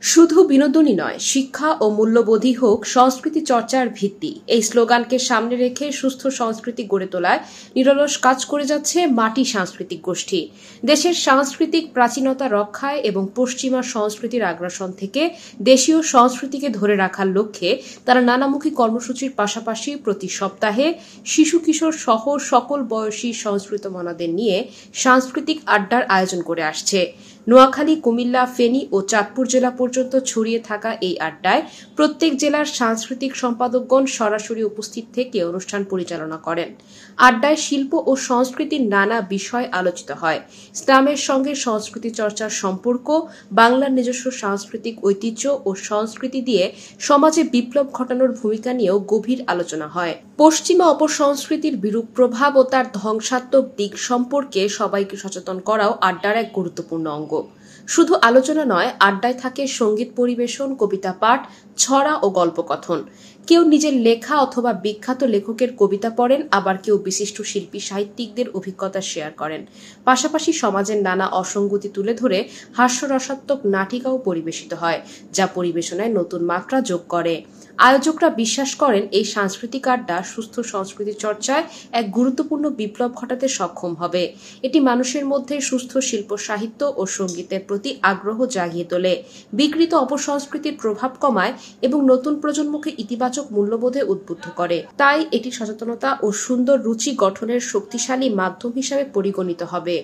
শুধু বিনোদনই নয়, শিক্ষা ও মূল্যবোধই হোক সংস্কৃতি চর্চার ভিত্তি। এই স্লোগানকে সামনে রেখে সুস্থ সংস্কৃতি গড়ে তোলায় নিরলস কাজ করে যাচ্ছে মাটি সাংস্কৃতিক গোষ্ঠী। দেশের সাংস্কৃতিক প্রাচীনতা রক্ষায় এবং পশ্চিমা সংস্কৃতির আগ্রাসন থেকে দেশীয় সংস্কৃতিকে ধরে রাখার লক্ষ্যে তারা নানামুখী কর্মসূচির পাশাপাশি প্রতি সপ্তাহে শিশু কিশোর সহ সকল বয়সী সংস্কৃত মনাদের নিয়ে সাংস্কৃতিক আড্ডার আয়োজন করে আসছে। নোয়াখালী, কুমিল্লা, ফেনী ও চাঁদপুর জেলা পর্যন্ত ছড়িয়ে থাকা এই আড্ডায় প্রত্যেক জেলার সাংস্কৃতিক সম্পাদকগণ সরাসরি উপস্থিত থেকে অনুষ্ঠান পরিচালনা করেন। আড্ডায় শিল্প ও সংস্কৃতির নানা বিষয় আলোচিত হয়। ইসলামের সঙ্গে সংস্কৃতি চর্চার সম্পর্ক, বাংলার নিজস্ব সাংস্কৃতিক ঐতিহ্য ও সংস্কৃতি দিয়ে সমাজে বিপ্লব ঘটানোর ভূমিকা নিয়েও গভীর আলোচনা হয়। পশ্চিমা অপসংস্কৃতির বিরূপ প্রভাব ও তার ধ্বংসাত্মক দিক সম্পর্কে সবাইকে সচেতন করাও আড্ডার এক গুরুত্বপূর্ণ অঙ্গ। শুধু আলোচনা নয়, আড্ডায় থাকে সঙ্গীত পরিবেশন, কবিতা পাঠ, ছড়া ও গল্পকথন। কেউ নিজের লেখা অথবা বিখ্যাত লেখকের কবিতা পড়েন, আবার কেউ বিশিষ্ট শিল্পী সাহিত্যিকদের অভিজ্ঞতা শেয়ার করেন। পাশাপাশি সমাজের নানা অসঙ্গতি তুলে ধরে হাস্যরসাত্মক নাটিকাও পরিবেশিত হয়, যা পরিবেশনায় নতুন মাত্রা যোগ করে। আয়োজকরা বিশ্বাস করেন এই সাংস্কৃতিক আড্ডা সুস্থ সংস্কৃতি চর্চায় এক গুরুত্বপূর্ণ বিপ্লব ঘটাতে সক্ষম হবে। এটি মানুষের মধ্যে সুস্থ শিল্প সাহিত্য ও সঙ্গীতের প্রতি আগ্রহ জাগিয়ে তোলে, বিকৃত অপসংস্কৃতির প্রভাব কমায় এবং নতুন প্রজন্মকে ইতিবাচক মূল্যবোধে উদ্বুদ্ধ করে। তাই এটি সচেতনতা ও সুন্দর রুচি গঠনের শক্তিশালী মাধ্যম হিসাবে পরিগণিত হবে।